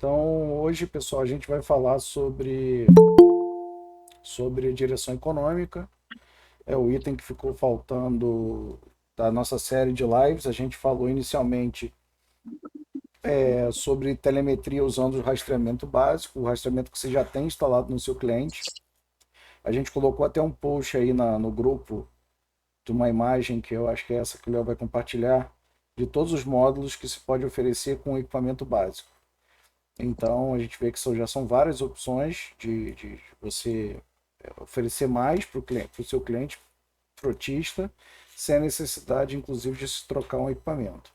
Então, hoje, pessoal, a gente vai falar sobre direção econômica. É o item que ficou faltando da nossa série de lives. A gente falou inicialmente sobre telemetria usando o rastreamento básico, o rastreamento que você já tem instalado no seu cliente. A gente colocou até um post aí no grupo de uma imagem que eu acho que é essa que o Léo vai compartilhar, de todos os módulos que se pode oferecer com o equipamento básico. Então, a gente vê que já são várias opções de você oferecer mais para o seu cliente frotista, sem a necessidade, inclusive, de se trocar um equipamento.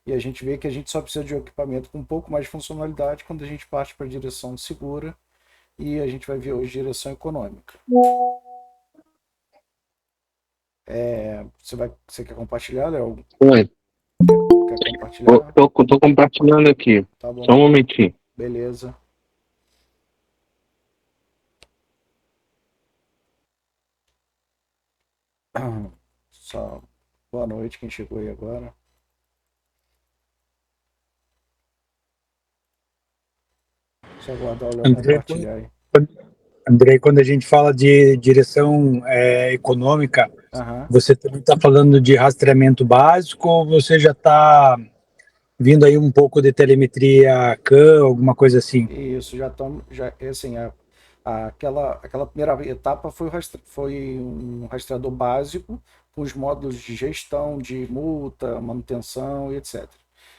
E a gente vê que a gente só precisa de um equipamento com um pouco mais de funcionalidade quando a gente parte para a direção segura e a gente vai ver hoje direção econômica. Você quer compartilhar, Léo? Oi, Quer compartilhar? tô compartilhando aqui. Tá Só bom, um momentinho. beleza. Só boa noite quem chegou aí agora. Só aguardar o Léo André, compartilhar aí. Quando a gente fala de direção econômica, Aham. você também está falando de rastreamento básico ou você já está vindo aí um pouco de telemetria CAN, alguma coisa assim? Isso, já estamos. Assim, aquela primeira etapa foi um rastreador básico, com os módulos de gestão, de multa, manutenção e etc.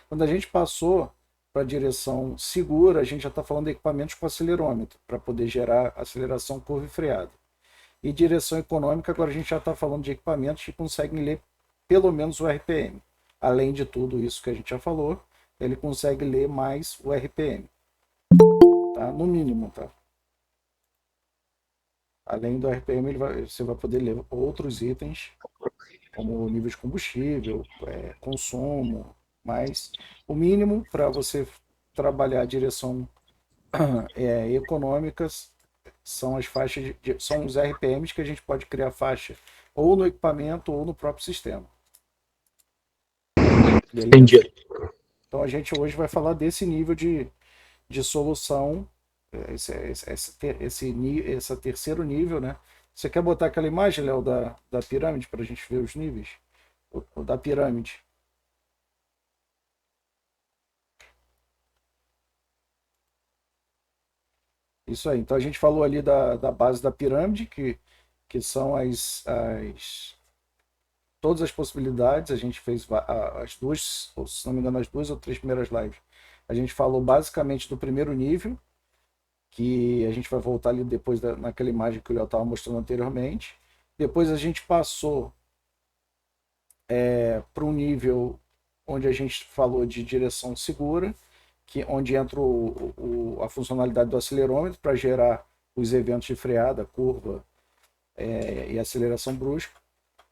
Quando a gente passou para a direção segura, a gente já está falando de equipamentos com acelerômetro, para poder gerar aceleração, curva e freada. E direção econômica, agora a gente já está falando de equipamentos que conseguem ler pelo menos o RPM. Além de tudo isso que a gente já falou, ele consegue ler mais o RPM, tá? No mínimo, tá? Além do RPM, você vai poder ler outros itens, como nível de combustível, consumo, mas o mínimo para você trabalhar a direção econômicas são as faixas, são os RPMs que a gente pode criar faixa ou no equipamento ou no próprio sistema. Beleza? Entendi. Então a gente hoje vai falar desse nível de solução, esse terceiro nível, né? Você quer botar aquela imagem, Léo, da pirâmide para a gente ver os níveis? O da pirâmide. Isso aí. Então a gente falou ali da base da pirâmide, que são todas as possibilidades. A gente fez as duas, ou, se não me engano, as duas ou três primeiras lives. A gente falou basicamente do primeiro nível, que a gente vai voltar ali depois naquela imagem que o Léo estava mostrando anteriormente. Depois a gente passou para um nível onde a gente falou de direção segura, onde entra a funcionalidade do acelerômetro para gerar os eventos de freada, curva e aceleração brusca.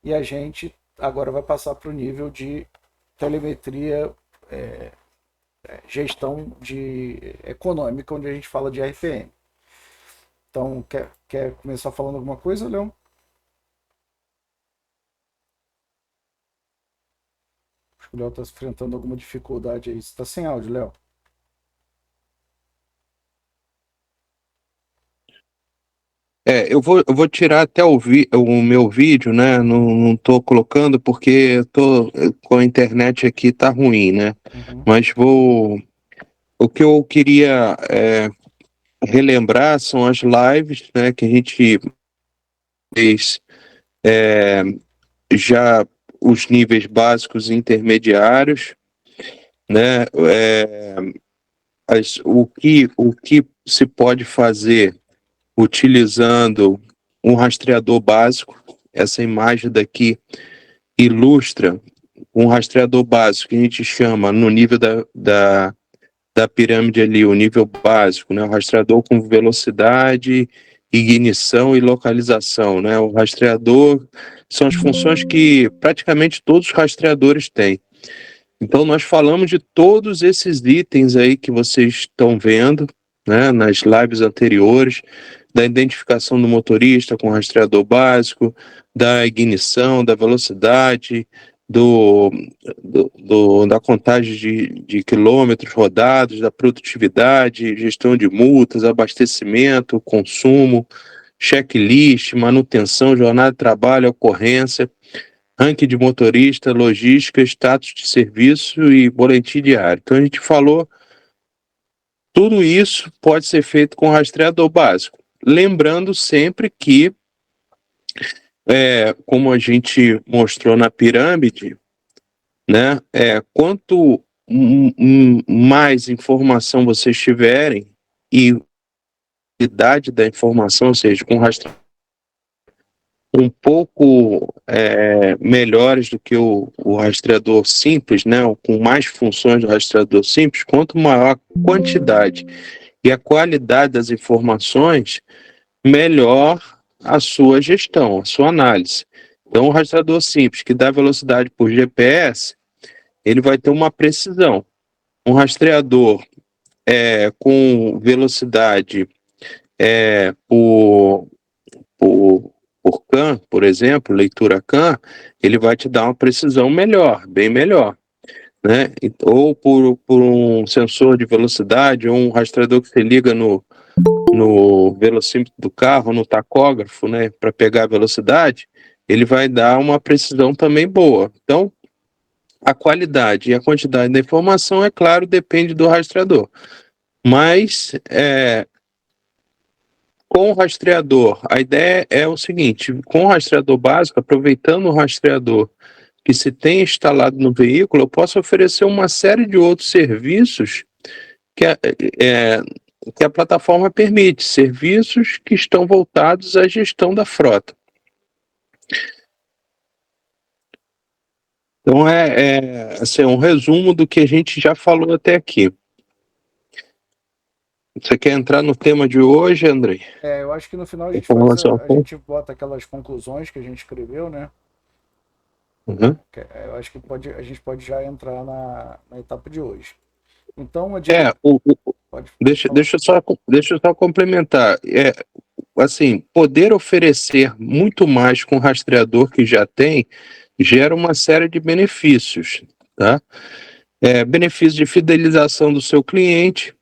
E a gente agora vai passar para o nível de telemetria, gestão econômica, onde a gente fala de RPM. Então, quer começar falando alguma coisa, Leão? Acho que o Léo está enfrentando alguma dificuldade aí. Você está sem áudio, Léo? Eu vou tirar até o meu vídeo, né? Não tô colocando porque com a internet aqui tá ruim, né? Uhum. Mas o que eu queria relembrar são as lives, né? Que a gente fez já os níveis básicos e intermediários, né? O que se pode fazer utilizando um rastreador básico. Essa imagem daqui ilustra um rastreador básico que a gente chama no nível da pirâmide ali, o nível básico, né? O rastreador com velocidade, ignição e localização, né? O rastreador são as funções que praticamente todos os rastreadores têm. Então nós falamos de todos esses itens aí que vocês estão vendo, né, nas lives anteriores, da identificação do motorista com rastreador básico, da ignição, da velocidade, da contagem de quilômetros rodados, da produtividade, gestão de multas, abastecimento, consumo, checklist, manutenção, jornada de trabalho, ocorrência, ranking de motorista, logística, status de serviço e boletim diário. Então a gente falou, tudo isso pode ser feito com rastreador básico. Lembrando sempre que, como a gente mostrou na pirâmide, né, quanto mais informação vocês tiverem e qualidade da informação, ou seja, com rastreador um pouco melhores do que o rastreador simples, né, com mais funções do rastreador simples, quanto maior a quantidade e a qualidade das informações, melhor a sua gestão, a sua análise. Então, o rastreador simples, que dá velocidade por GPS, ele vai ter uma precisão. Um rastreador com velocidade por CAN, por exemplo, leitura CAN, ele vai te dar uma precisão melhor, bem melhor, né? Ou por um sensor de velocidade, ou um rastreador que você liga no velocímetro do carro, no tacógrafo, né, para pegar a velocidade, ele vai dar uma precisão também boa. Então, a qualidade e a quantidade da informação, é claro, depende do rastreador. Mas, com o rastreador, a ideia é o seguinte: com o rastreador básico, aproveitando o rastreador que se tem instalado no veículo, eu posso oferecer uma série de outros serviços que a plataforma permite, serviços que estão voltados à gestão da frota. Então, assim, um resumo do que a gente já falou até aqui. Você quer entrar no tema de hoje, Andrei? Eu acho que no final a gente a gente bota aquelas conclusões que a gente escreveu, né? Uhum. Eu acho que a gente pode já entrar na etapa de hoje. Então, deixa eu só complementar. Assim, poder oferecer muito mais com o rastreador que já tem gera uma série de benefícios, tá? Benefício de fidelização do seu cliente,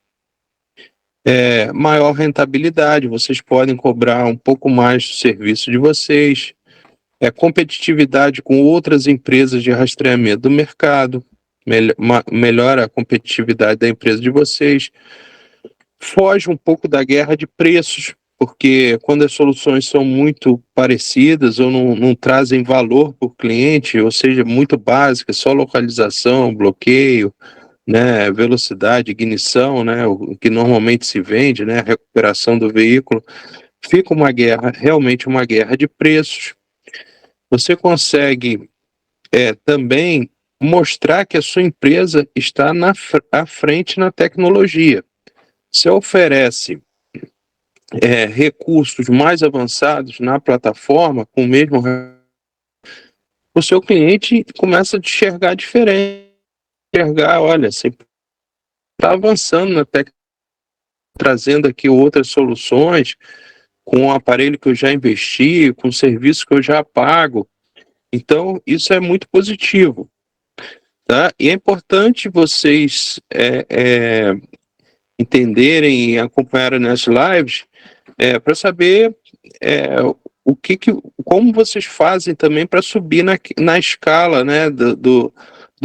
maior rentabilidade, vocês podem cobrar um pouco mais do serviço de vocês, competitividade com outras empresas de rastreamento do mercado, melhora a competitividade da empresa de vocês, foge um pouco da guerra de preços, porque quando as soluções são muito parecidas ou não trazem valor para o cliente, ou seja, muito básicas, só localização, bloqueio, né, velocidade, ignição, né, o que normalmente se vende, né, recuperação do veículo, fica realmente uma guerra de preços. Você consegue também mostrar que a sua empresa está à frente na tecnologia. Você oferece recursos mais avançados na plataforma, com o mesmo, o seu cliente começa a enxergar diferente, olha, você está avançando na tecnologia, trazendo aqui outras soluções, com o aparelho que eu já investi, com o serviço que eu já pago. Então, isso é muito positivo, tá? E é importante vocês entenderem e acompanharem nas lives para saber como vocês fazem também para subir na escala, né, do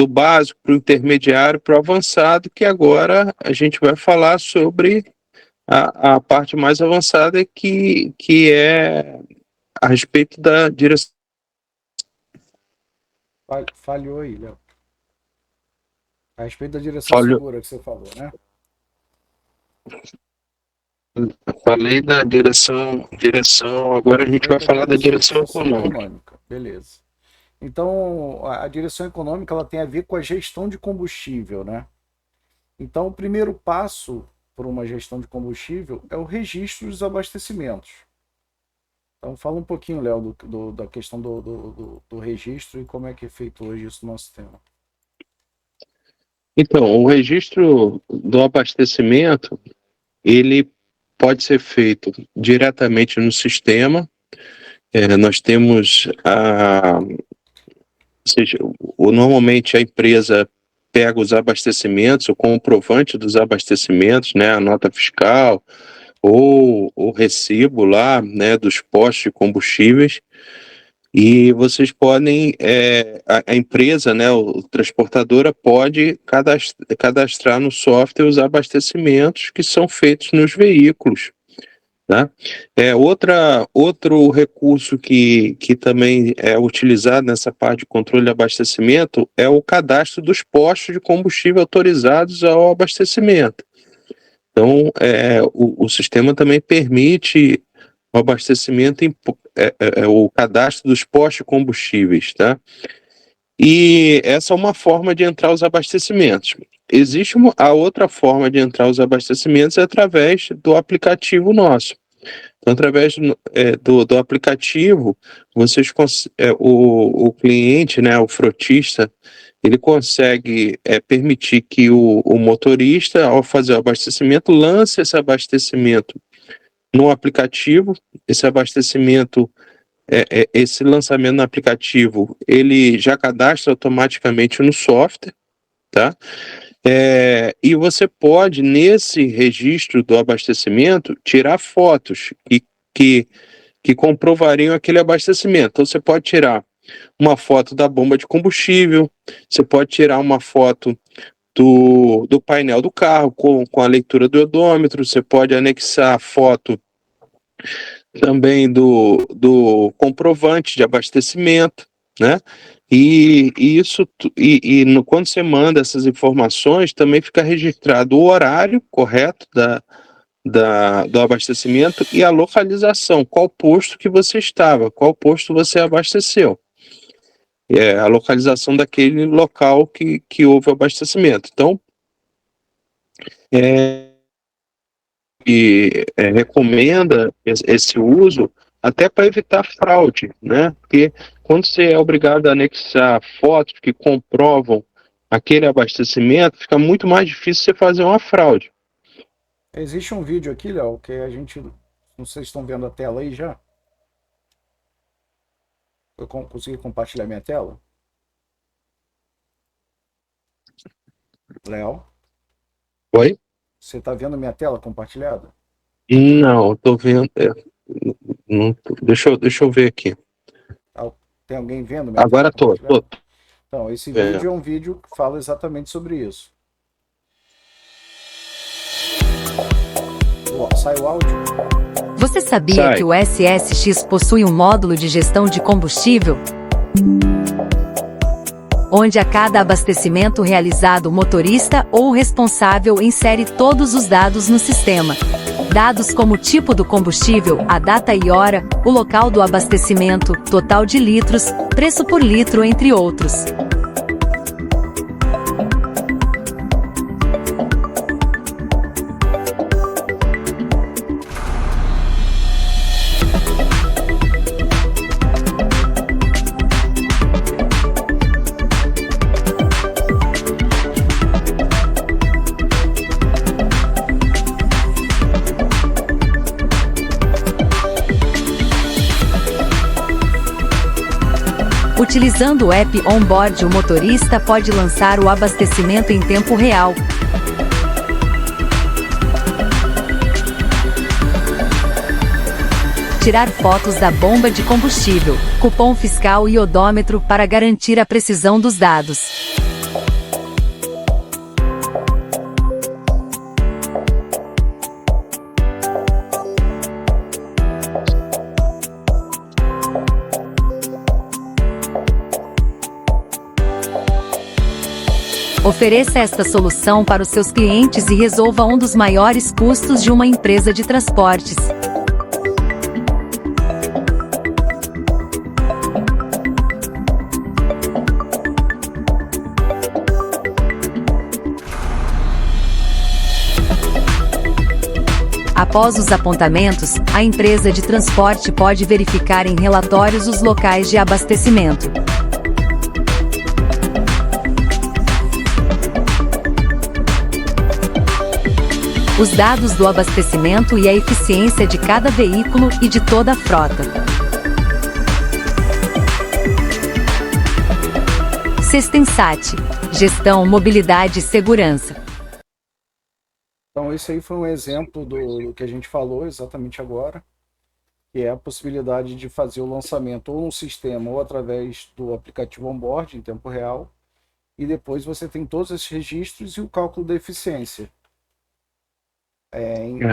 básico para o intermediário para o avançado, que agora a gente vai falar sobre a parte mais avançada, que é a respeito da direção. Falhou aí, Léo. A respeito da direção segura que você falou, né? Falei da direção, agora a gente vai falar da direção econômica. Beleza. Então, a direção econômica, ela tem a ver com a gestão de combustível, né? Então, o primeiro passo para uma gestão de combustível é o registro dos abastecimentos. Então, fala um pouquinho, Léo, da questão do registro e como é que é feito hoje isso no nosso sistema. Então, o registro do abastecimento, ele pode ser feito diretamente no sistema. Nós temos seja, normalmente a empresa pega os abastecimentos, o comprovante dos abastecimentos, né, a nota fiscal ou o recibo lá, né, dos postos de combustíveis, e vocês podem, a empresa, né, o transportadora pode cadastrar no software os abastecimentos que são feitos nos veículos, tá? Outro recurso que também é utilizado nessa parte de controle de abastecimento é o cadastro dos postos de combustível autorizados ao abastecimento. Então, o sistema também permite o abastecimento, o cadastro dos postos de combustíveis, tá? E essa é uma forma de entrar os abastecimentos. Existe a outra forma de entrar os abastecimentos é através do aplicativo nosso. Então, através do aplicativo, o cliente, né, o frotista, ele consegue permitir que o motorista, ao fazer o abastecimento, lance esse abastecimento no aplicativo. Esse abastecimento, esse lançamento no aplicativo, ele já cadastra automaticamente no software, tá? E você pode, nesse registro do abastecimento, tirar fotos que comprovariam aquele abastecimento. Então, você pode tirar uma foto da bomba de combustível, você pode tirar uma foto do painel do carro com a leitura do odômetro, você pode anexar a foto também do comprovante de abastecimento, né? Quando você manda essas informações, também fica registrado o horário correto do abastecimento e a localização, qual posto que você estava, qual posto você abasteceu. A localização daquele local que houve o abastecimento. Então, recomenda esse uso até para evitar fraude, né? Porque quando você é obrigado a anexar fotos que comprovam aquele abastecimento, fica muito mais difícil você fazer uma fraude. Existe um vídeo aqui, Léo, que a gente, não sei se estão vendo a tela aí já. Eu consegui compartilhar minha tela? Léo? Oi? Você está vendo minha tela compartilhada? Não, estou vendo. Deixa eu ver aqui. Tem alguém vendo minha Agora tela? Agora estou. Então, esse vídeo é um vídeo que fala exatamente sobre isso. Sai o áudio? Você sabia que o SSX possui um módulo de gestão de combustível? Onde a cada abastecimento realizado, o motorista ou o responsável insere todos os dados no sistema. Dados como o tipo do combustível, a data e hora, o local do abastecimento, total de litros, preço por litro, entre outros. Utilizando o app on-board, o motorista pode lançar o abastecimento em tempo real. Tirar fotos da bomba de combustível, cupom fiscal e odômetro para garantir a precisão dos dados. Ofereça esta solução para os seus clientes e resolva um dos maiores custos de uma empresa de transportes. Após os apontamentos, a empresa de transporte pode verificar em relatórios os locais de abastecimento. Os dados do abastecimento e a eficiência de cada veículo e de toda a frota. Sestensat. Gestão, mobilidade e segurança. Então, esse aí foi um exemplo do que a gente falou exatamente agora, que é a possibilidade de fazer o lançamento ou no sistema ou através do aplicativo onboard em tempo real, e depois você tem todos esses registros e o cálculo da eficiência.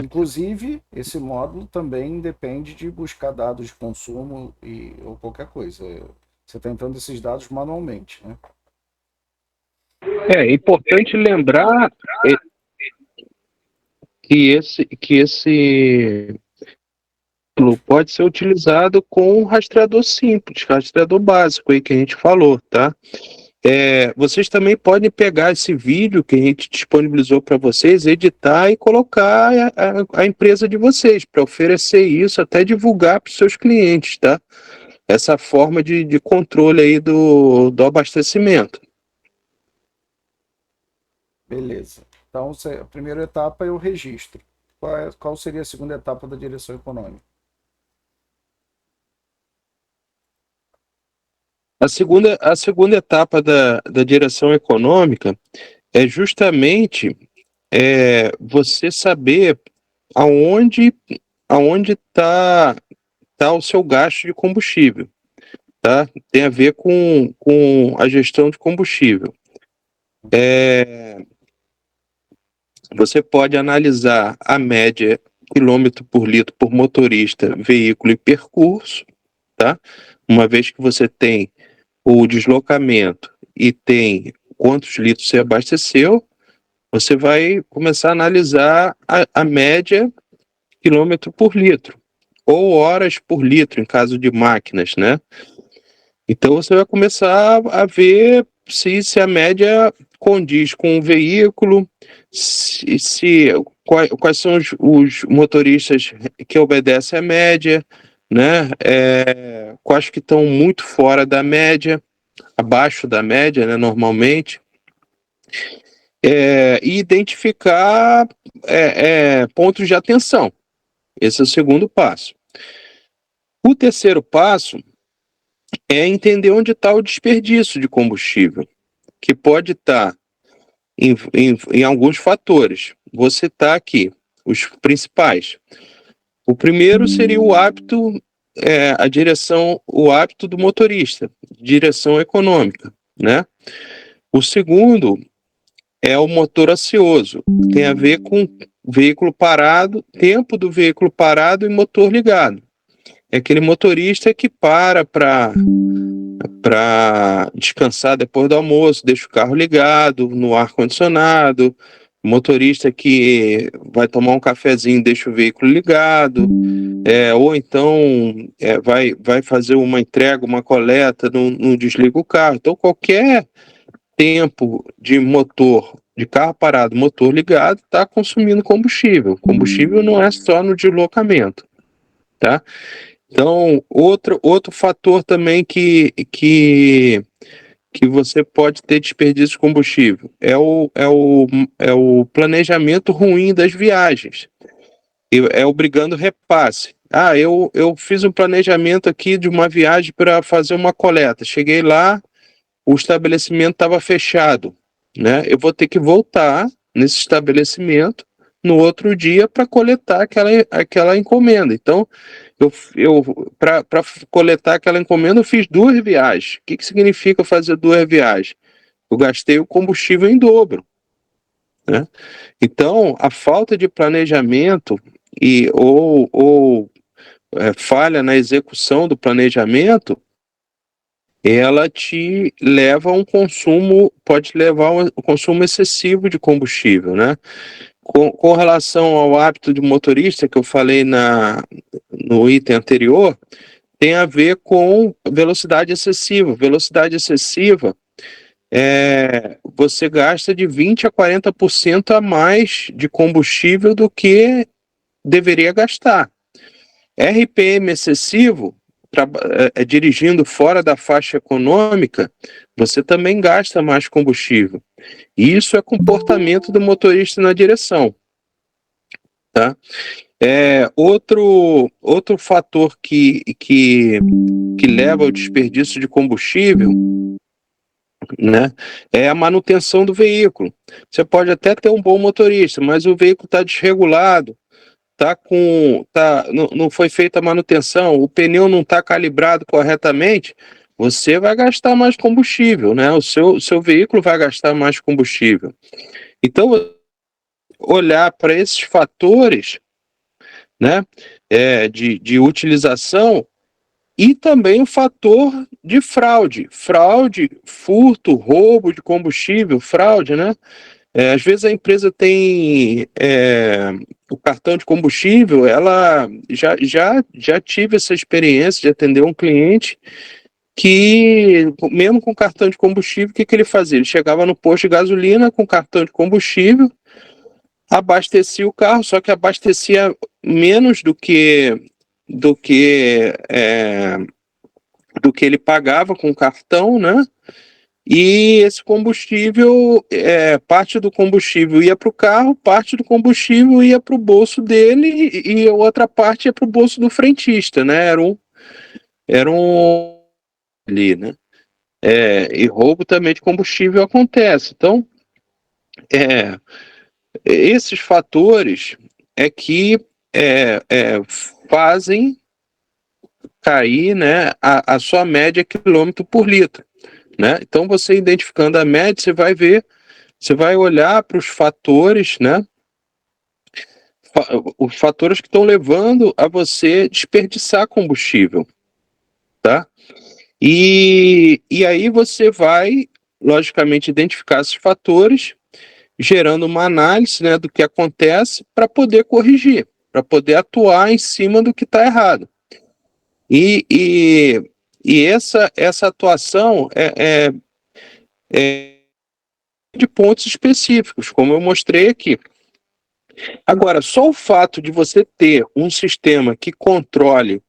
Inclusive, esse módulo também depende de buscar dados de consumo ou qualquer coisa. Você está entrando esses dados manualmente, né? É importante lembrar que esse pode ser utilizado com um rastreador simples, rastreador básico aí que a gente falou, tá? Vocês também podem pegar esse vídeo que a gente disponibilizou para vocês, editar e colocar a empresa de vocês, para oferecer isso, até divulgar para os seus clientes, tá? Essa forma de controle aí do abastecimento. Beleza. Então, a primeira etapa é o registro. Qual seria a segunda etapa da direção econômica? A segunda etapa da direção econômica é justamente você saber aonde está o seu gasto de combustível, tá? Tem a ver com a gestão de combustível. Você pode analisar a média quilômetro por litro por motorista, veículo e percurso, tá? Uma vez que você tem o deslocamento e tem quantos litros você abasteceu, você vai começar a analisar a média quilômetro por litro, ou horas por litro, em caso de máquinas, né? Então você vai começar a ver se a média condiz com o veículo, quais são os motoristas que obedecem à média, né? Quais que estão muito fora da média, abaixo da média, né, normalmente, e identificar pontos de atenção. Esse é o segundo passo. O terceiro passo é entender onde está o desperdício de combustível, que pode estar em alguns fatores. Vou citar aqui os principais. O primeiro seria o hábito, o hábito do motorista, direção econômica, né? O segundo é o motor ocioso, tem a ver com veículo parado, tempo do veículo parado e motor ligado. É aquele motorista que para descansar depois do almoço, deixa o carro ligado, no ar-condicionado, motorista que vai tomar um cafezinho, deixa o veículo ligado, ou então vai fazer uma entrega, uma coleta, não desliga o carro. Então, qualquer tempo de motor, de carro parado, motor ligado, está consumindo combustível. Combustível não é só no deslocamento, tá? Então, outro fator também que você pode ter desperdício de combustível é o planejamento ruim das viagens. Obrigando repasse. Eu fiz um planejamento aqui de uma viagem para fazer uma coleta. Cheguei lá, o estabelecimento estava fechado, né? Eu vou ter que voltar nesse estabelecimento no outro dia para coletar aquela encomenda. Então, para coletar aquela encomenda, eu fiz 2 viagens. O que significa fazer 2 viagens? Eu gastei o combustível em dobro, né? Então, a falta de planejamento ou falha na execução do planejamento, ela te leva a pode levar a um consumo excessivo de combustível, né? Com relação ao hábito de motorista, que eu falei no item anterior, tem a ver com velocidade excessiva. Velocidade excessiva, você gasta de 20% a 40% a mais de combustível do que deveria gastar. RPM excessivo, dirigindo fora da faixa econômica, você também gasta mais combustível. E isso é comportamento do motorista na direção, tá? Outro fator que leva ao desperdício de combustível né? É a manutenção do veículo. Você pode até ter um bom motorista, mas o veículo está desregulado, não foi feita a manutenção, o pneu não está calibrado corretamente, você vai gastar mais combustível, né? O seu veículo vai gastar mais combustível. Então, olhar para esses fatores, né, de utilização, e também o fator de fraude, furto, roubo de combustível, fraude, né? Às vezes a empresa tem o cartão de combustível, ela já tive essa experiência de atender um cliente que, mesmo com cartão de combustível, o que ele fazia? Ele chegava no posto de gasolina com cartão de combustível, abastecia o carro, só que abastecia menos do que ele pagava com o cartão, né? E esse combustível, parte do combustível ia para o carro, parte do combustível ia para o bolso dele e a outra parte ia para o bolso do frentista, né? Era um ali, né? E roubo também de combustível acontece. Então, esses fatores que fazem cair, né, a sua média quilômetro por litro, né? Então, você identificando a média, você vai olhar para os fatores, né? Os fatores que estão levando a você desperdiçar combustível, tá? E aí você vai, logicamente, identificar esses fatores, gerando uma análise, né, do que acontece para poder corrigir, para poder atuar em cima do que está errado. E essa atuação é de pontos específicos, como eu mostrei aqui. Agora, só o fato de você ter um sistema que controle,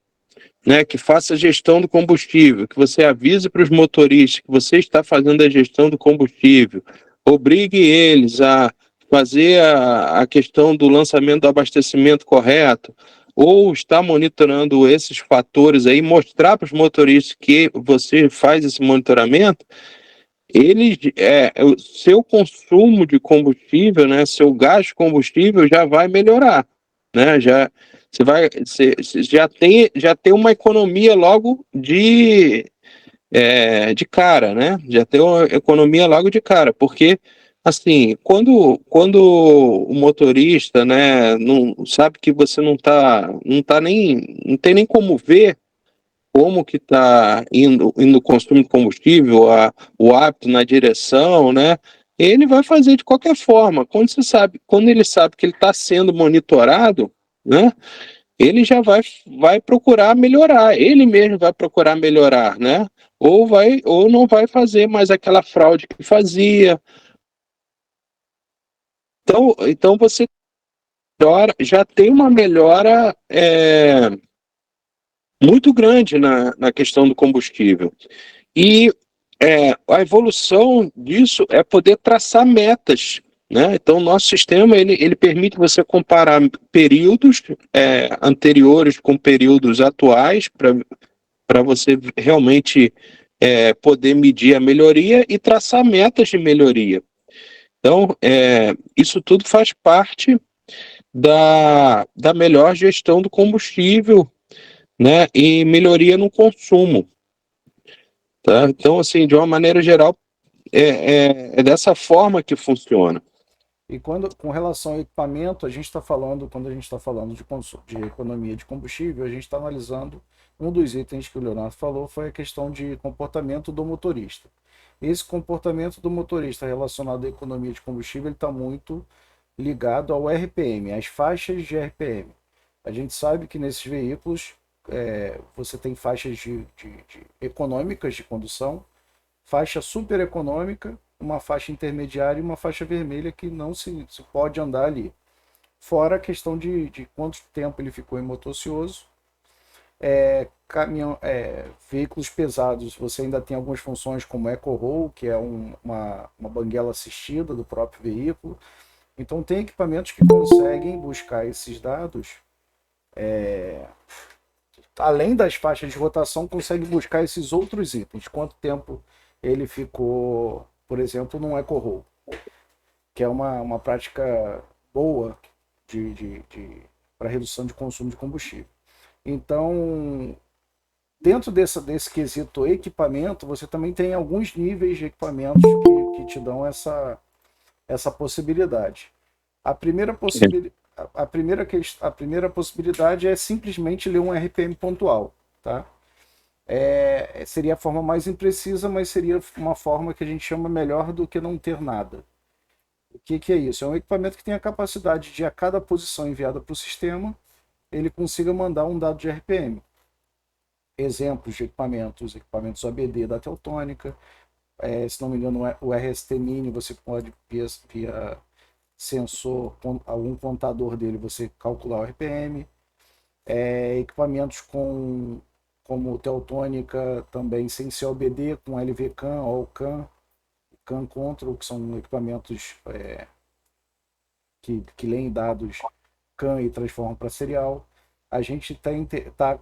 né, que faça a gestão do combustível, que você avise para os motoristas que você está fazendo a gestão do combustível, obrigue eles a fazer a questão do lançamento do abastecimento correto, ou está monitorando esses fatores aí, mostrar para os motoristas que você faz esse monitoramento, o seu consumo de combustível, né, seu gasto de combustível já vai melhorar, né? Você já tem uma economia logo de cara, né? Já tem uma economia logo de cara, porque assim, quando o motorista, né, não sabe que você não tem nem como ver como que está indo o consumo de combustível, o hábito na direção, né? Ele vai fazer de qualquer forma. Quando ele sabe que ele está sendo monitorado, né? Ele já vai procurar melhorar. Ele mesmo vai procurar melhorar, né? Ou não vai fazer mais aquela fraude que fazia. Então você já tem uma melhora muito grande na questão do combustível. E a evolução disso é poder traçar metas, né? Então, o nosso sistema ele permite você comparar períodos anteriores com períodos atuais para você realmente poder medir a melhoria e traçar metas de melhoria. Então, isso tudo faz parte da melhor gestão do combustível, né, e melhoria no consumo, tá? Então, assim, de uma maneira geral, é dessa forma que funciona. E com relação ao equipamento, quando a gente está falando de economia de combustível, a gente está analisando um dos itens que o Leonardo falou, foi a questão de comportamento do motorista. Esse comportamento do motorista relacionado à economia de combustível está muito ligado ao RPM, às faixas de RPM. A gente sabe que nesses veículos você tem faixas de econômicas de condução, faixa super econômica, uma faixa intermediária e uma faixa vermelha que não se pode andar ali. Fora a questão de quanto tempo ele ficou em motor ocioso. Veículos pesados, você ainda tem algumas funções como Eco-Roll, que é uma banguela assistida do próprio veículo. Então tem equipamentos que conseguem buscar esses dados, além das faixas de rotação, consegue buscar esses outros itens. Quanto tempo ele ficou, por exemplo, num eco-roll, que é uma prática boa para redução de consumo de combustível. Então, dentro desse quesito equipamento, você também tem alguns níveis de equipamentos que te dão essa possibilidade. A primeira, a primeira possibilidade é simplesmente ler um RPM pontual, tá? Seria a forma mais imprecisa, mas seria uma forma que a gente chama melhor do que não ter nada. O que é isso? É um equipamento que tem a capacidade de, a cada posição enviada para o sistema, ele consiga mandar um dado de RPM. Exemplos de equipamentos OBD da Teltônica, se não me engano, o RST Mini, você pode, via sensor, algum contador dele, você calcular o RPM. Equipamentos como Teltônica, também sem ser OBD, com LVCAN, OLCAN, CAN Control, que são equipamentos que leem dados CAN e transformam para serial. A gente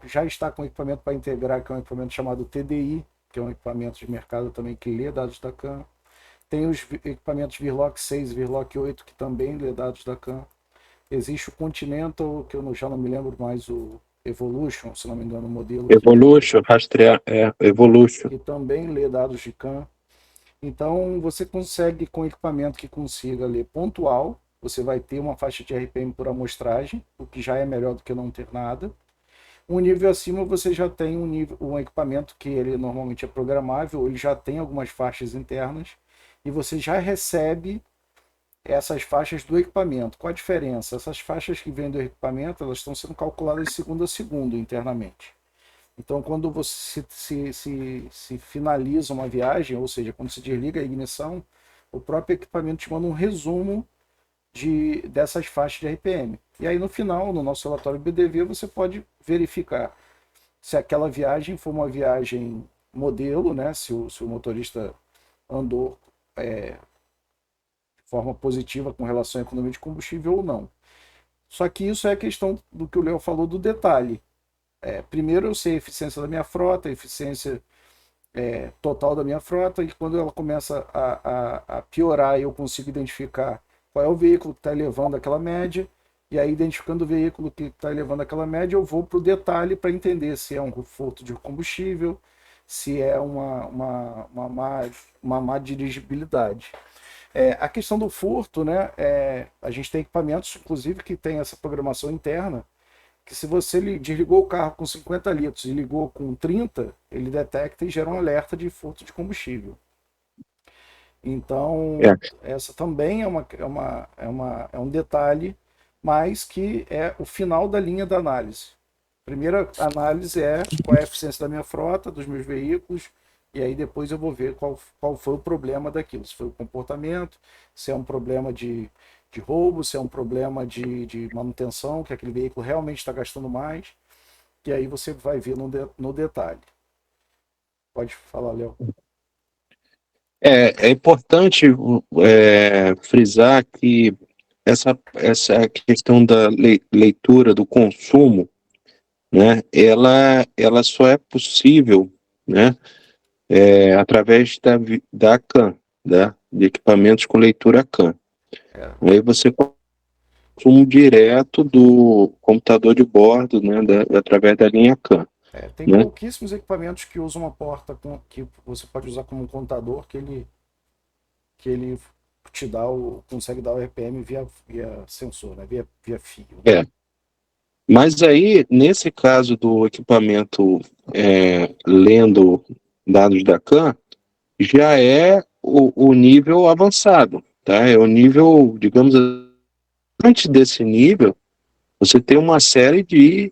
já está com equipamento para integrar, que é um equipamento chamado TDI, que é um equipamento de mercado também que lê dados da CAN. Tem os equipamentos Virloc 6 e Virloc 8, que também lê dados da CAN. Existe o Continental, que eu já não me lembro mais, o Evolution, se não me engano, o modelo. Evolution, rastrear, Evolution. Que também lê dados de CAN. Então, você consegue, com equipamento que consiga ler pontual, você vai ter uma faixa de RPM por amostragem, o que já é melhor do que não ter nada. Um nível acima, você já tem um equipamento que ele normalmente é programável, ele já tem algumas faixas internas, e você já recebe essas faixas do equipamento. Qual a diferença? Essas faixas que vêm do equipamento, elas estão sendo calculadas de segundo a segundo internamente. Então, quando você se finaliza uma viagem, ou seja, quando se desliga a ignição, o próprio equipamento te manda um resumo dessas faixas de RPM. E aí, no final, no nosso relatório BDV, você pode verificar se aquela viagem foi uma viagem modelo, né? Se o motorista andou de forma positiva com relação à economia de combustível ou não. Só que isso é a questão do que o Léo falou do detalhe. Primeiro eu sei a eficiência da minha frota, a eficiência total da minha frota, e quando ela começa a piorar, eu consigo identificar qual é o veículo que está elevando aquela média, e aí identificando o veículo que está elevando aquela média, eu vou para o detalhe para entender se é um furto de combustível, se é uma má dirigibilidade. A questão do furto, né, a gente tem equipamentos, inclusive, que tem essa programação interna, que se você desligou o carro com 50 litros e ligou com 30, ele detecta e gera um alerta de furto de combustível. Então, essa também é um detalhe, mas que é o final da linha da análise. A primeira análise é qual é a eficiência da minha frota, dos meus veículos, e aí depois eu vou ver qual foi o problema daquilo. Se foi o comportamento, se é um problema de roubo, se é um problema de manutenção, que aquele veículo realmente está gastando mais, e aí você vai ver no detalhe. Pode falar, Léo. É importante frisar que essa questão da leitura do consumo, né, ela só é possível, né, através da CAN, de equipamentos com leitura CAN. Aí você consumo direto do computador de bordo, né, através da linha CAN. Tem né? pouquíssimos equipamentos que usam uma porta que você pode usar como um contador, que ele consegue dar o RPM via sensor, né? via fio. Mas aí, nesse caso do equipamento lendo dados da CAN, já é o nível avançado, tá? É o nível, digamos, antes desse nível, você tem uma série de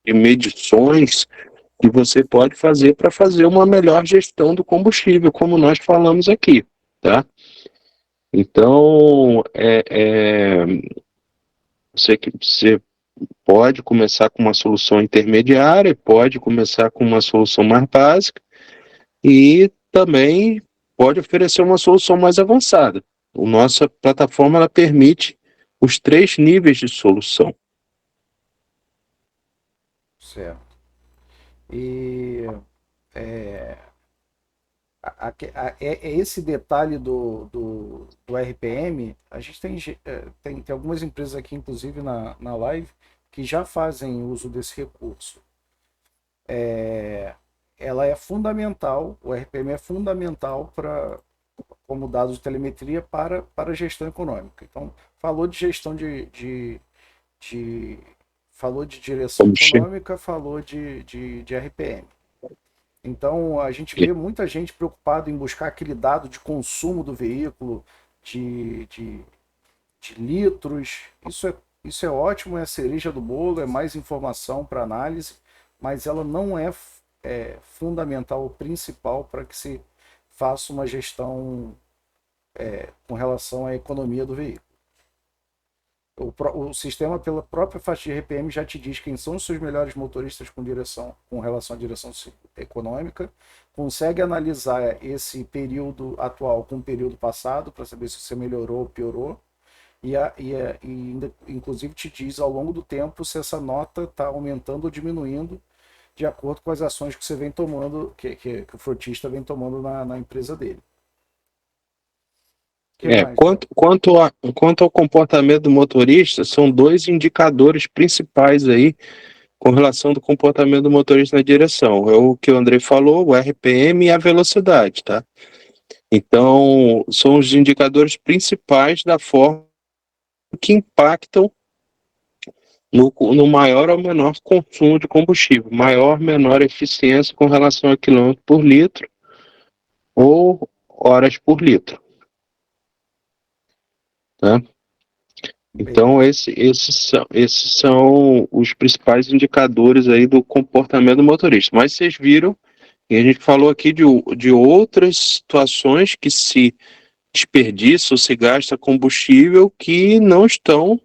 medições que você pode fazer para fazer uma melhor gestão do combustível, como nós falamos aqui, tá? Então, você pode começar com uma solução intermediária, pode começar com uma solução mais básica e também pode oferecer uma solução mais avançada. A nossa plataforma ela permite os 3 níveis de solução. Certo. E É esse detalhe do RPM. A gente tem algumas empresas aqui, inclusive na live, que já fazem uso desse recurso. Ela é fundamental, o RPM é fundamental como dados de telemetria para a gestão econômica. Então, falou de gestão falou de direção Combustível. econômica, falou de RPM. Então, a gente vê muita gente preocupada em buscar aquele dado de consumo do veículo, de litros. Isso é ótimo, é a cereja do bolo, é mais informação para análise, mas ela não é fundamental ou principal para que se faça uma gestão com relação à economia do veículo. O sistema, pela própria faixa de RPM, já te diz quem são os seus melhores motoristas com relação à direção econômica, consegue analisar esse período atual com o período passado para saber se você melhorou ou piorou, e ainda, inclusive, te diz ao longo do tempo se essa nota está aumentando ou diminuindo de acordo com as ações que você vem tomando, que o frotista vem tomando na empresa dele. Quanto ao comportamento do motorista, são dois indicadores principais aí com relação do comportamento do motorista na direção. É o que o André falou, o RPM e a velocidade, tá? Então, são os indicadores principais da forma que impactam no maior ou menor consumo de combustível, maior ou menor eficiência com relação a quilômetro por litro ou horas por litro. Tá? Então, esses são os principais indicadores aí do comportamento do motorista. Mas vocês viram, e a gente falou aqui de outras situações que se desperdiça ou se gasta combustível que não estão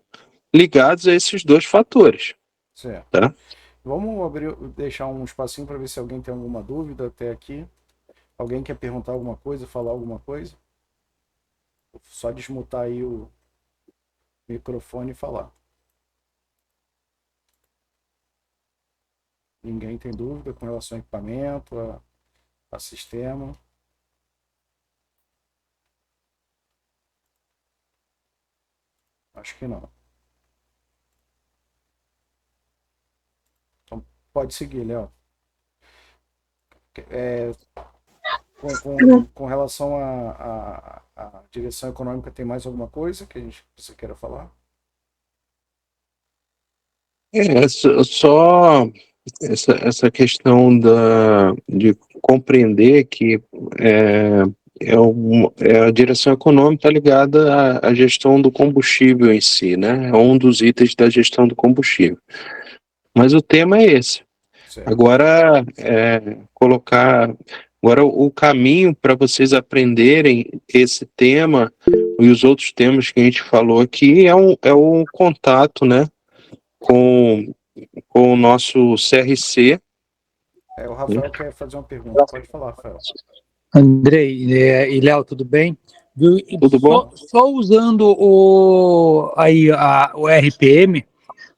ligados a esses dois fatores. Certo. Tá? Vamos deixar um espacinho para ver se alguém tem alguma dúvida até aqui. Alguém quer perguntar alguma coisa, falar alguma coisa? Só desmutar aí o microfone e falar. Ninguém tem dúvida com relação ao equipamento, a sistema? Acho que não. Então, pode seguir, Léo. Com relação à direção econômica, tem mais alguma coisa que você queira falar? Só essa questão de compreender que a direção econômica está ligada à gestão do combustível em si, né? É um dos itens da gestão do combustível. Mas o tema é esse. Certo. Agora, agora o caminho para vocês aprenderem esse tema e os outros temas que a gente falou aqui é um contato, né, com o nosso CRC. O Rafael quer fazer uma pergunta. Pode falar, Rafael. Andrei e Léo, tudo bem? Tudo bom? Só usando o RPM,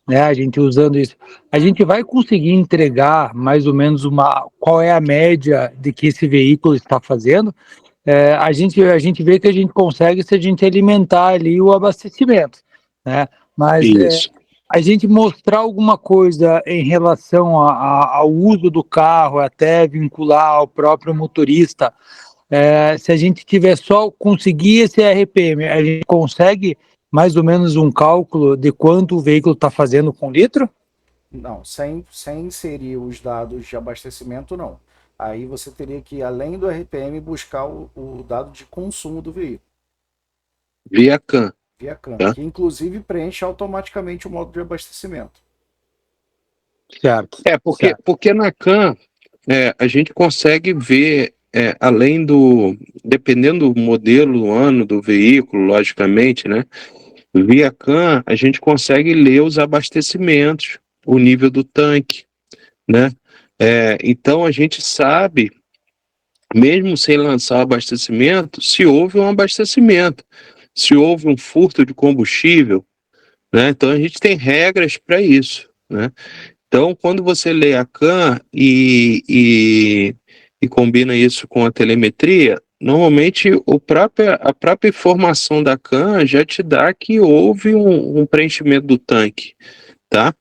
né, a gente usando isso, a gente vai conseguir entregar mais ou menos qual é a média de que esse veículo está fazendo? A gente vê que a gente consegue se a gente alimentar ali o abastecimento, né? Mas a gente mostrar alguma coisa em relação ao uso do carro, até vincular ao próprio motorista, se a gente tiver só conseguir esse RPM, a gente consegue mais ou menos um cálculo de quanto o veículo está fazendo com litro? Não, sem inserir os dados de abastecimento, não. Aí você teria que, além do RPM, buscar o dado de consumo do veículo. Via CAN. Via CAN, que inclusive preenche automaticamente o modo de abastecimento. Certo. Porque na CAN a gente consegue ver, dependendo do modelo, do ano do veículo, logicamente, né? Via CAN, a gente consegue ler os abastecimentos, o nível do tanque, né? Então a gente sabe, mesmo sem lançar o abastecimento, se houve um abastecimento, se houve um furto de combustível, né? Então a gente tem regras para isso, né? Então, quando você lê a CAN e e combina isso com a telemetria, normalmente a própria informação da CAN já te dá que houve um preenchimento do tanque, tá?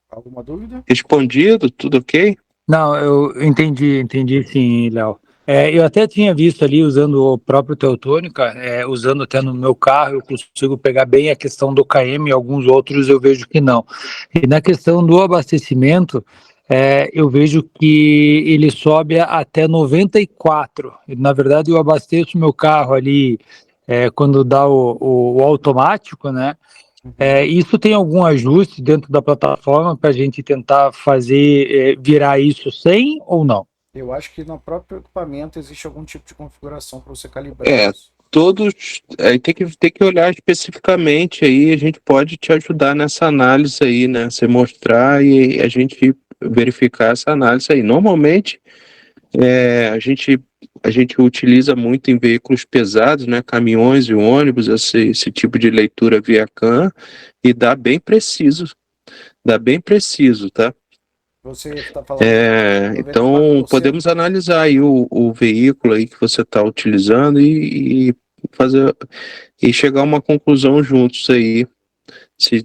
Alguma dúvida? Respondido, tudo ok? Não, eu entendi sim, Léo. Eu até tinha visto ali, usando o próprio Teutônica, usando até no meu carro, eu consigo pegar bem a questão do KM, e alguns outros eu vejo que não. E na questão do abastecimento, eu vejo que ele sobe até 94. E, na verdade, eu abasteço meu carro ali quando dá o automático, né? Isso tem algum ajuste dentro da plataforma para a gente tentar fazer virar isso sem ou não? Eu acho que no próprio equipamento existe algum tipo de configuração para você calibrar É, isso. todos, aí tem que olhar especificamente aí, a gente pode te ajudar nessa análise aí, né? Você mostrar e a gente verificar essa análise aí. Normalmente, a gente utiliza muito em veículos pesados, né? Caminhões e ônibus, esse tipo de leitura via CAN, e dá bem preciso, tá? Você está falando que Então, 94%. podemos analisar aí o veículo aí que você está utilizando e fazer e chegar a uma conclusão juntos aí, se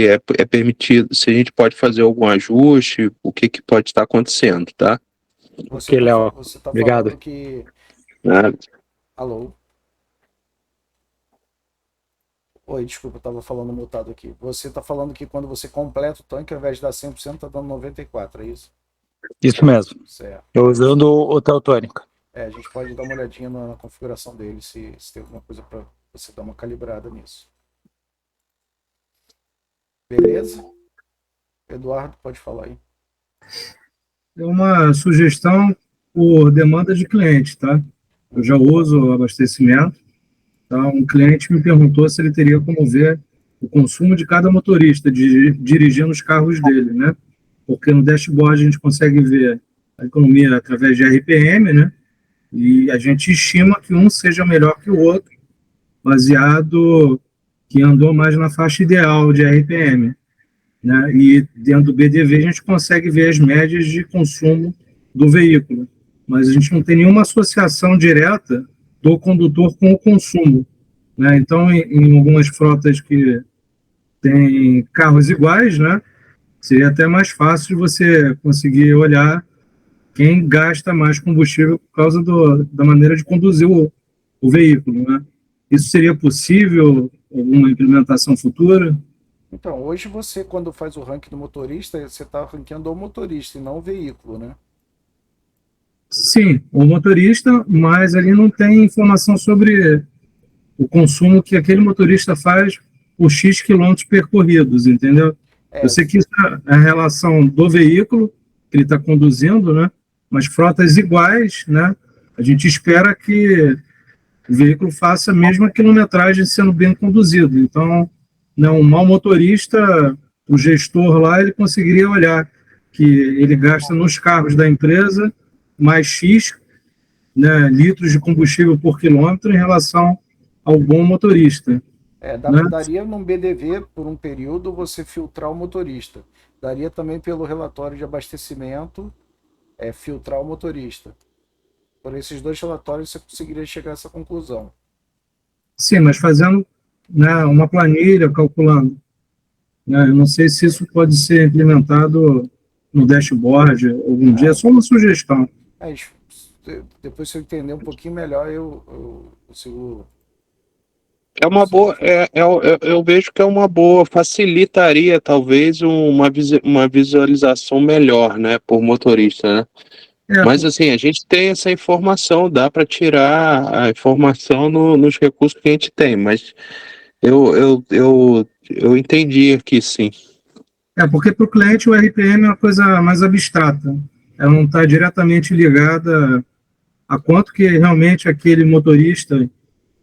é permitido, se a gente pode fazer algum ajuste, o que que pode estar acontecendo, tá? Ok, Léo. Você tá Obrigado. falando que... Né? Alô? Oi, desculpa, eu estava falando mutado aqui. Você está falando que quando você completa o tanque, ao invés de dar 100%, está dando 94%, é isso? Isso mesmo. Certo. Eu usando o Teutônica. A gente pode dar uma olhadinha na configuração dele, se tem alguma coisa para você dar uma calibrada nisso. Beleza? Eduardo, pode falar aí. É uma sugestão por demanda de cliente, tá? Eu já uso o abastecimento, tá? Um cliente me perguntou se ele teria como ver o consumo de cada motorista dirigindo os carros dele, né? Porque no dashboard a gente consegue ver a economia através de RPM, né? E a gente estima que um seja melhor que o outro, baseado que andou mais na faixa ideal de RPM, né? E dentro do BDV a gente consegue ver as médias de consumo do veículo, mas a gente não tem nenhuma associação direta do condutor com o consumo, né? Então, em algumas frotas que tem carros iguais, né, seria até mais fácil de você conseguir olhar quem gasta mais combustível por causa da maneira de conduzir o veículo, né? Isso seria possível, alguma implementação futura? Então, hoje você, quando faz o ranking do motorista, você está ranqueando o motorista e não o veículo, né? Sim, o motorista, mas ali não tem informação sobre o consumo que aquele motorista faz por X quilômetros percorridos, entendeu? Eu sei que isso é a relação do veículo que ele está conduzindo, né? Mas frotas iguais, né? A gente espera que o veículo faça a mesma quilometragem sendo bem conduzido. Então, um mau motorista, o gestor lá, ele conseguiria olhar que ele gasta nos carros da empresa mais X, né, litros de combustível por quilômetro em relação ao bom motorista. Daria num BDV, por um período, você filtrar o motorista. Daria também pelo relatório de abastecimento, filtrar o motorista. Por esses dois relatórios você conseguiria chegar a essa conclusão. Sim, mas fazendo, né, uma planilha, calculando. Né, eu não sei se isso pode ser implementado no dashboard algum dia, é só uma sugestão. Depois, se eu entender um pouquinho melhor, eu consigo... É uma boa, eu vejo que é uma boa, facilitaria talvez uma visualização melhor, né, por motorista, né? Mas assim, a gente tem essa informação, dá para tirar a informação nos recursos que a gente tem, mas eu entendi aqui, sim. Porque para o cliente o RPM é uma coisa mais abstrata, ela não está diretamente ligada a quanto que realmente aquele motorista,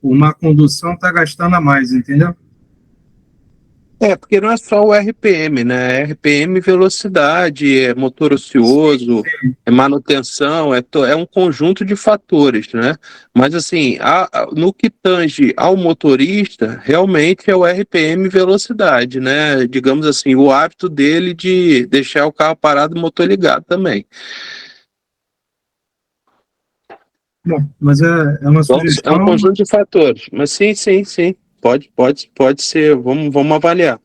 por má condução, está gastando a mais, entendeu? Porque não é só o RPM, né? RPM velocidade, é motor ocioso, é manutenção, é um conjunto de fatores, né? Mas assim, no que tange ao motorista, realmente é o RPM velocidade, né? Digamos assim, o hábito dele de deixar o carro parado e o motor ligado também. Bom, mas é uma Então, é um sugestão. conjunto de fatores. Mas sim, sim, sim. Pode ser. Vamos avaliar.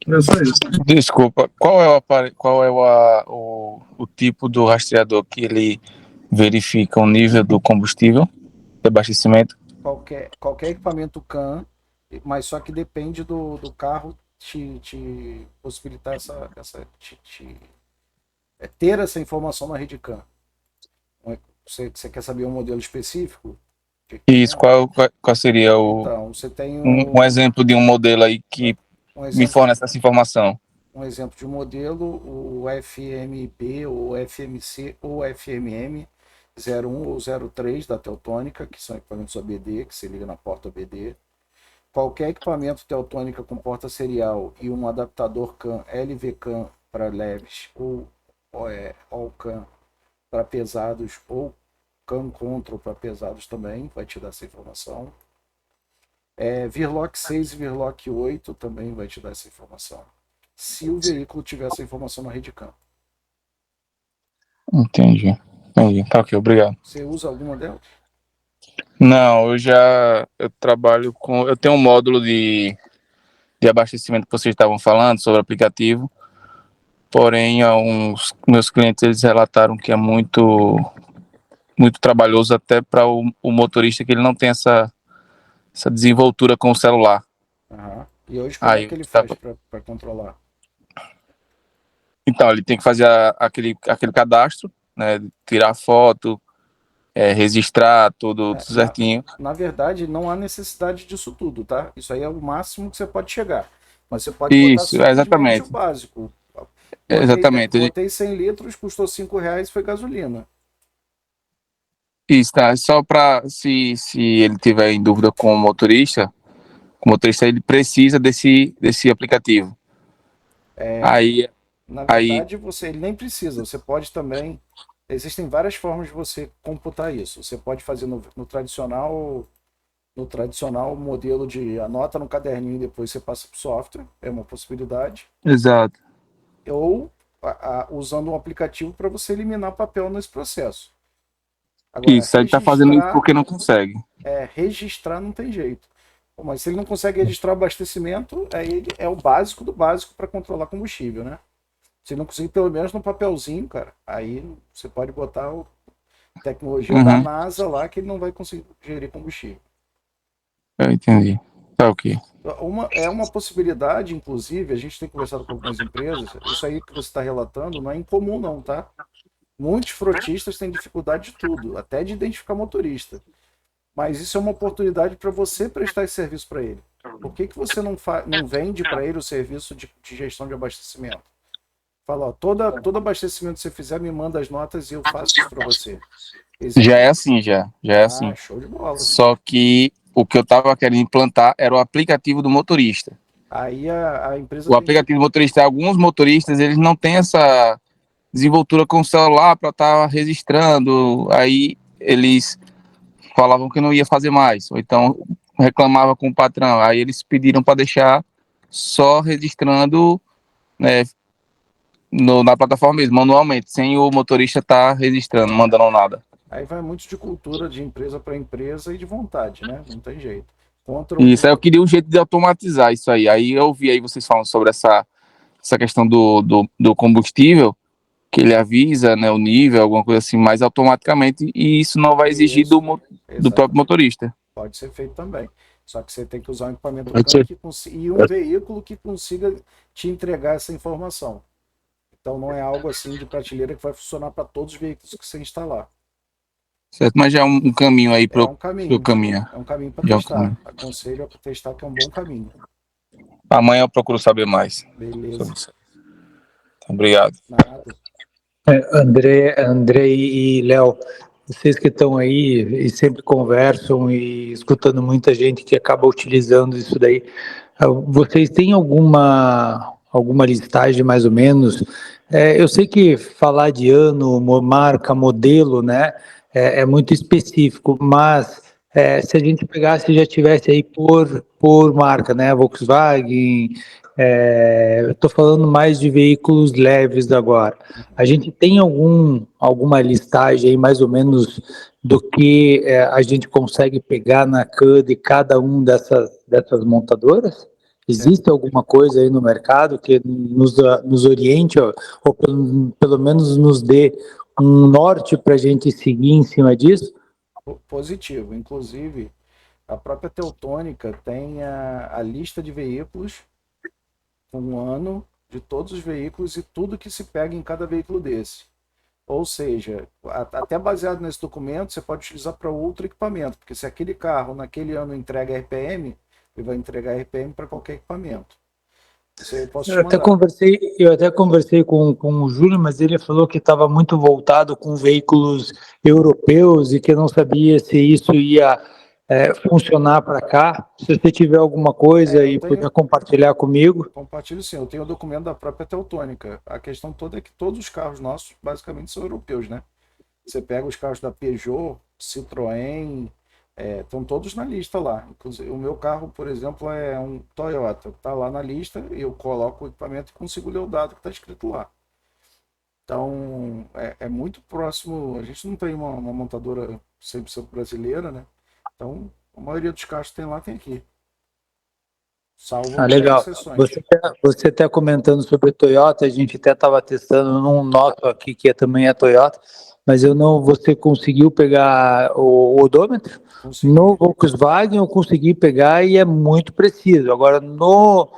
É só isso. Desculpa, qual é o tipo do rastreador que ele verifica o nível do combustível de abastecimento? Qualquer equipamento CAN, mas só que depende do carro te possibilitar ter essa informação na rede CAN. Você quer saber um modelo específico de Isso, equipamento? qual seria Então, você tem um exemplo de um modelo aí que um me exemplo, fornece essa informação? um exemplo de modelo, o FMP, ou FMC, ou FMM 01 ou 03 da Teltônica, que são equipamentos OBD, que se liga na porta OBD. Qualquer equipamento Teltônica com porta serial e um adaptador CAN, LV-CAN para leves, ou All-CAN para pesados, ou CAN Control para pesados também, vai te dar essa informação. Virlock 6 e Virlock 8 também vai te dar essa informação, se o veículo tiver essa informação na rede CAN. Entendi. Tá ok, obrigado. Você usa alguma delas? Não, eu trabalho com. Eu tenho um módulo de abastecimento que vocês estavam falando sobre o aplicativo, porém, alguns meus clientes eles relataram que é muito trabalhoso até para o motorista, que ele não tem essa desenvoltura com o celular. Uhum. E hoje como é Aí que ele tá. faz para controlar? Então, ele tem que fazer aquele cadastro, né? Tirar foto, registrar tudo Na, certinho. na verdade, não há necessidade disso tudo, tá? Isso aí é o máximo que você pode chegar. Mas você pode botar Isso, simplesmente o exatamente. básico. Exatamente. Botei 100 litros, custou R$ 5, foi gasolina. Isso, tá? Só para se ele tiver em dúvida com o motorista ele precisa desse aplicativo. Aí, Na aí, verdade, ele nem precisa. Você pode também. Existem várias formas de você computar isso. Você pode fazer no tradicional modelo de anota no caderninho e depois você passa para o software. É uma possibilidade. exato. Ou usando um aplicativo para você eliminar papel nesse processo. Agora, Isso, ele tá fazendo isso porque não consegue. registrar não tem jeito. Mas se ele não consegue registrar o abastecimento, aí é o básico do básico para controlar combustível, né? Se não conseguir pelo menos no papelzinho, cara, aí você pode botar a tecnologia da NASA lá que ele não vai conseguir gerir combustível. Eu entendi. Tá ok. É uma possibilidade, inclusive, a gente tem conversado com algumas empresas, isso aí que você está relatando não é incomum não, tá? Muitos frotistas têm dificuldade de tudo, até de identificar motorista. Mas isso é uma oportunidade para você prestar esse serviço para ele. Por que você não vende para ele o serviço de gestão de abastecimento? Fala, ó, todo abastecimento que você fizer, me manda as notas e eu faço isso para você. Já é assim, já é assim. Show de bola. Só que o que eu tava querendo implantar era o aplicativo do motorista. Aí a empresa O aplicativo do motorista, alguns motoristas, eles não têm essa desenvoltura com o celular para estar registrando, aí eles falavam que não ia fazer mais, ou então reclamava com o patrão, aí eles pediram para deixar só registrando, né, na plataforma mesmo, manualmente, sem o motorista estar registrando, mandando nada. Aí vai muito de cultura de empresa para empresa e de vontade, né? Não tem jeito. Isso, aí eu queria um jeito de automatizar isso aí eu vi aí vocês falando sobre essa questão do combustível, que ele avisa, né, o nível, alguma coisa assim, mais automaticamente, e isso não vai exigir do próprio motorista. Pode ser feito também. Só que você tem que usar um equipamento CAN e um veículo que consiga te entregar essa informação. Então não é algo assim de prateleira que vai funcionar para todos os veículos que você instalar. Certo, mas já é um caminho aí para eu caminhar. É um caminho para testar. Aconselho a testar, que é um bom caminho. Amanhã eu procuro saber mais. Beleza. Obrigado. Nada. André e Léo, vocês que estão aí e sempre conversam e escutando muita gente que acaba utilizando isso daí, vocês têm alguma listagem mais ou menos? Eu sei que falar de ano, marca, modelo, né, é muito específico, mas se a gente pegasse e já tivesse aí por marca, né, Volkswagen, eu estou falando mais de veículos leves agora. A gente tem alguma listagem aí mais ou menos do que a gente consegue pegar na CAN de cada um dessas montadoras? Existe alguma coisa aí no mercado que nos oriente, ou pelo menos nos dê um norte para a gente seguir em cima disso? Positivo. Inclusive, a própria Teutônica tem a lista de veículos com um ano de todos os veículos e tudo que se pega em cada veículo desse. Ou seja, até baseado nesse documento, você pode utilizar para outro equipamento, porque se aquele carro naquele ano entrega RPM, ele vai entregar RPM para qualquer equipamento. Isso aí eu posso te mandar. Eu até conversei com o Júlio, mas ele falou que estava muito voltado com veículos europeus e que não sabia se isso ia funcionar para cá. Se você tiver alguma coisa e puder compartilhar comigo. Compartilho sim, eu tenho o documento da própria Teutônica. A questão toda é que todos os carros nossos basicamente são europeus, né? Você pega os carros da Peugeot, Citroën, estão todos na lista lá. Inclusive, o meu carro, por exemplo, é um Toyota. Está lá na lista, eu coloco o equipamento e consigo ler o dado que está escrito lá. Então, é muito próximo. A gente não tem uma montadora 100% brasileira, né? Então, a maioria dos carros que tem lá, tem aqui. Salvo Legal. exceções. Você até comentando sobre Toyota, a gente até estava testando num nosso aqui, que também é Toyota, mas você conseguiu pegar o odômetro? Consegui. No Volkswagen eu consegui pegar e é muito preciso. Agora, no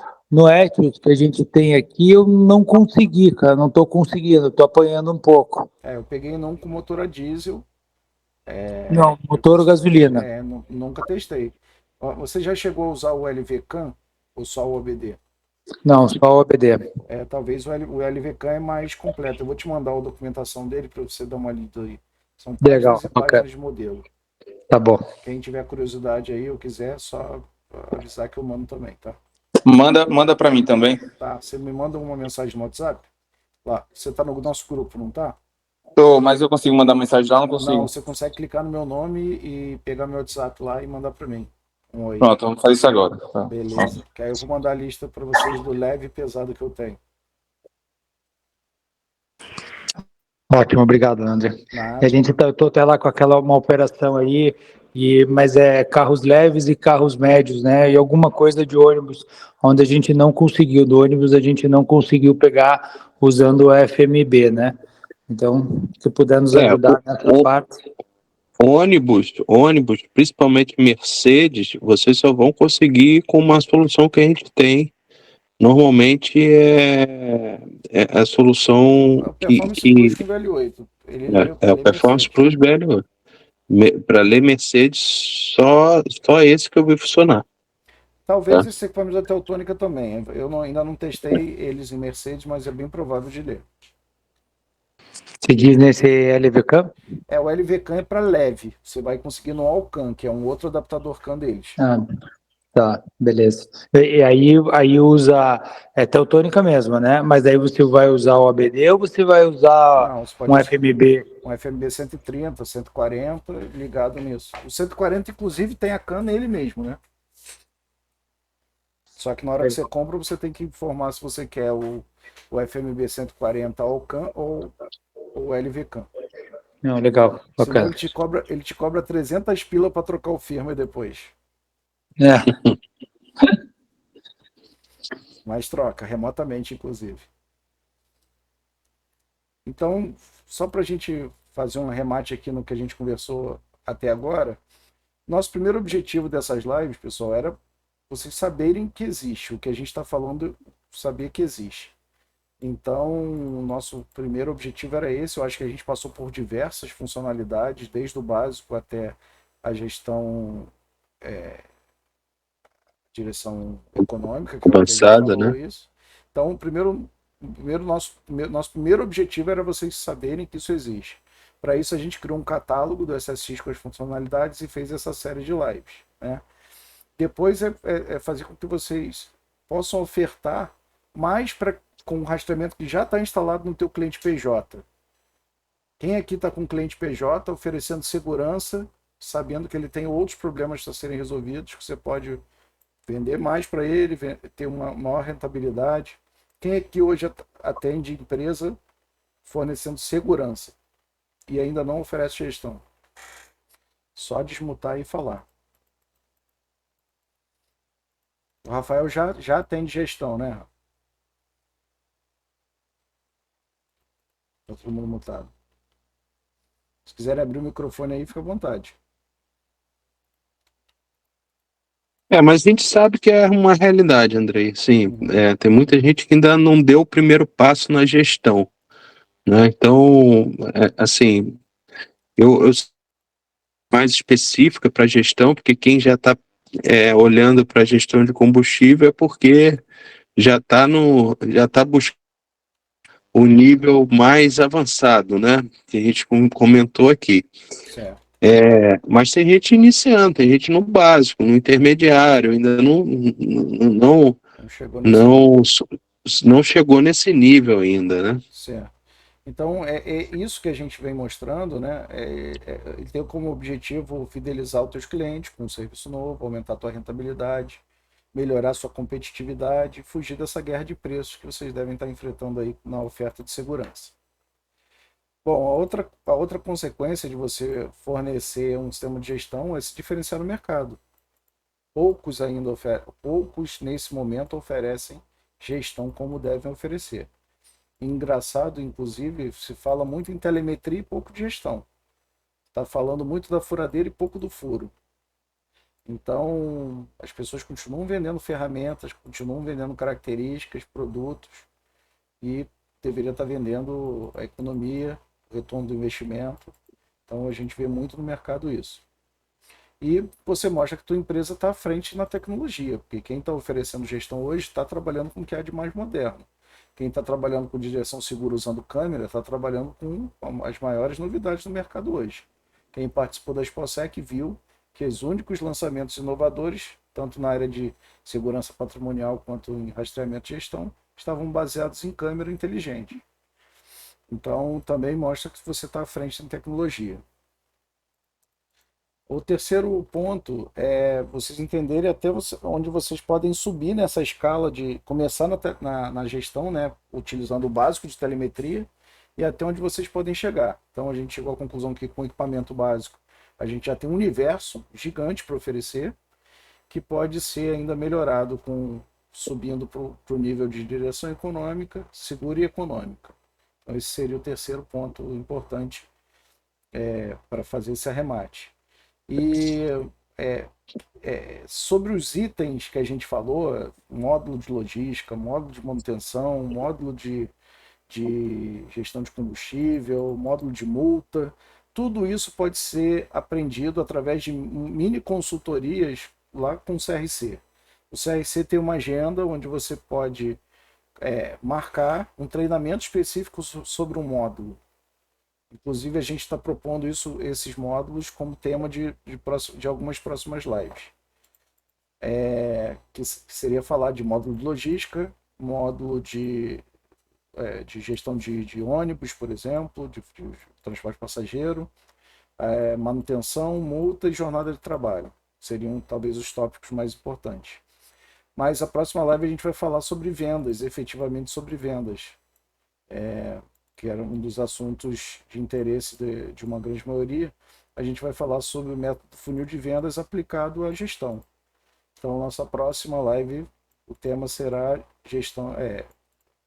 Etios que a gente tem aqui, eu não consegui, cara, não estou conseguindo, estou apanhando um pouco. Eu peguei não com motor a diesel. Não, motor ou gasolina. Nunca testei. Você já chegou a usar o LVCAN ou só o OBD? Não, só o OBD. Talvez o LVCAN é mais completo. Eu vou te mandar a documentação dele para você dar uma lida aí. São páginas e páginas de modelo. Tá bom. Quem tiver curiosidade aí ou quiser, só avisar que eu mando também, tá? Manda para mim também. Tá, você me manda uma mensagem no WhatsApp? Lá, você tá no nosso grupo, não tá? Tô, mas eu consigo mandar mensagem lá? Não consigo. Não, você consegue clicar no meu nome e pegar meu WhatsApp lá e mandar para mim. Oi. Pronto, vamos fazer isso agora. Tá. Beleza. Que aí eu vou mandar a lista para vocês do leve e pesado que eu tenho. Ótimo, obrigado, André. Nada. A gente tá até lá com uma operação aí, mas é carros leves e carros médios, né? E alguma coisa de ônibus, onde a gente não conseguiu, do ônibus a gente não conseguiu pegar usando o FMB, né? Então, se puder nos ajudar nessa parte. Ônibus, principalmente Mercedes, vocês só vão conseguir com uma solução que a gente tem. Normalmente é a solução o Performance Plus com VL8. É o Performance Plus velho. Para ler Mercedes, só esse que eu vi funcionar. Talvez esse equipamento da Teutônica também. Eu ainda não testei eles em Mercedes, mas é bem provável de ler. Você diz nesse LVCAN? O LVCAN é para leve. Você vai conseguir no Alcan, que é um outro adaptador CAN deles. Tá, beleza. E aí usa Teutônica mesmo, né? Mas aí você vai usar o ABD ou você vai usar um FMB? Um FMB 130, 140 ligado nisso. O 140, inclusive, tem a CAN nele mesmo, né? Só que na hora que você compra, você tem que informar se você quer o FMB 140 Alcan ou o LVCAN. Não, legal. Senão ele te cobra 300 pila para trocar o firmware depois. Mas troca, remotamente, inclusive. Então, só para a gente fazer um remate aqui no que a gente conversou até agora, nosso primeiro objetivo dessas lives, pessoal, era vocês saberem que existe. O que a gente está falando, saber que existe. Então, o nosso primeiro objetivo era esse. Eu acho que a gente passou por diversas funcionalidades, desde o básico até a gestão, direção econômica, que avançada, né? Isso. Então, nosso primeiro objetivo era vocês saberem que isso existe. Para isso, a gente criou um catálogo do SSX com as funcionalidades e fez essa série de lives, né? Depois é fazer com que vocês possam ofertar mais com o rastreamento que já está instalado no teu cliente PJ. Quem aqui está com o cliente PJ oferecendo segurança, sabendo que ele tem outros problemas a serem resolvidos, que você pode vender mais para ele, ter uma maior rentabilidade. Quem aqui hoje atende empresa fornecendo segurança e ainda não oferece gestão? Só desmutar e falar. O Rafael já atende gestão, né? Tá todo mundo mutado. Se quiser abrir o microfone aí, fica à vontade. Mas a gente sabe que é uma realidade, Andrei. Sim, tem muita gente que ainda não deu o primeiro passo na gestão, né? Então, assim, eu mais específica para gestão, porque quem já está olhando para a gestão de combustível é porque já está buscando o nível mais avançado, né? Que a gente comentou aqui. Certo. Mas tem gente iniciando, tem gente no básico, no intermediário, ainda não chegou nesse nível ainda, né? Certo. Então, é isso que a gente vem mostrando, né? Ele tem como objetivo fidelizar os teus clientes com um serviço novo, aumentar a tua rentabilidade, melhorar a sua competitividade, fugir dessa guerra de preços que vocês devem estar enfrentando aí na oferta de segurança. Bom, a outra consequência de você fornecer um sistema de gestão é se diferenciar no mercado. Poucos nesse momento oferecem gestão como devem oferecer. Engraçado, inclusive, se fala muito em telemetria e pouco de gestão. Está falando muito da furadeira e pouco do furo. Então, as pessoas continuam vendendo ferramentas, continuam vendendo características, produtos, e deveria estar vendendo a economia, o retorno do investimento. Então, a gente vê muito no mercado isso. E você mostra que a tua empresa está à frente na tecnologia, porque quem está oferecendo gestão hoje está trabalhando com o que há de mais moderno. Quem está trabalhando com direção segura usando câmera está trabalhando com as maiores novidades do mercado hoje. Quem participou da ExpoSec viu que os únicos lançamentos inovadores, tanto na área de segurança patrimonial quanto em rastreamento e gestão, estavam baseados em câmera inteligente. Então, também mostra que você está à frente em tecnologia. O terceiro ponto é vocês entenderem até onde vocês podem subir nessa escala de começar na gestão, né, utilizando o básico de telemetria, e até onde vocês podem chegar. Então a gente chegou à conclusão que com o equipamento básico a gente já tem um universo gigante para oferecer, que pode ser ainda melhorado subindo para o nível de direção econômica, segura e econômica. Então esse seria o terceiro ponto importante para fazer esse arremate. E sobre os itens que a gente falou, módulo de logística, módulo de manutenção, módulo de gestão de combustível, módulo de multa, tudo isso pode ser aprendido através de mini consultorias lá com o CRC. O CRC tem uma agenda onde você pode marcar um treinamento específico sobre um módulo. Inclusive, a gente está propondo esses módulos como tema de algumas próximas lives. Que seria falar de módulo de logística, módulo de gestão de ônibus, por exemplo, de transporte passageiro, manutenção, multa e jornada de trabalho. Seriam talvez os tópicos mais importantes. Mas a próxima live a gente vai falar sobre vendas, efetivamente sobre vendas. Que era um dos assuntos de interesse de uma grande maioria. A gente vai falar sobre o método funil de vendas aplicado à gestão. Então, nossa próxima live, o tema será gestão,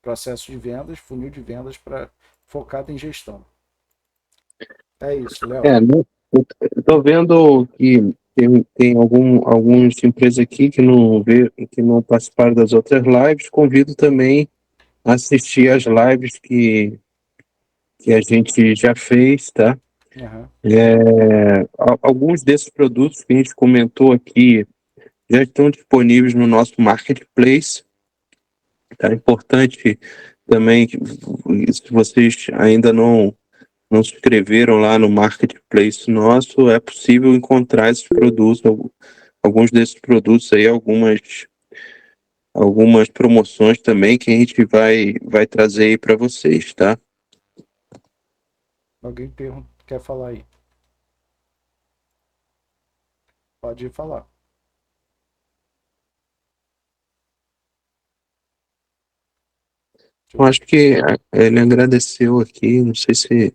processo de vendas, funil de vendas focado em gestão. É isso, Léo. Eu estou vendo que tem algumas empresas aqui que não participaram das outras lives. Convido também a assistir as lives que a gente já fez, tá? Uhum. Alguns desses produtos que a gente comentou aqui já estão disponíveis no nosso marketplace. Tá? É importante também que se vocês ainda não não se inscreveram lá no marketplace nosso, é possível encontrar esses produtos, alguns desses produtos aí, algumas promoções também que a gente vai trazer aí para vocês, tá? Alguém quer falar aí? Pode falar. Eu acho que ele agradeceu aqui, não sei se...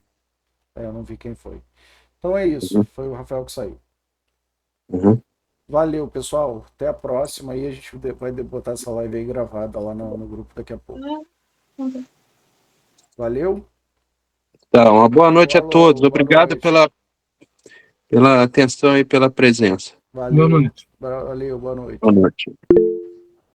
Eu não vi quem foi. Então é isso. Foi o Rafael que saiu. Uhum. Valeu, pessoal. Até a próxima. Aí a gente vai botar essa live aí gravada lá no grupo daqui a pouco. Valeu. Tá, uma boa noite a Falou, todos. boa Obrigado noite. pela atenção e pela presença. Valeu. Boa noite. Valeu, boa noite. Boa noite.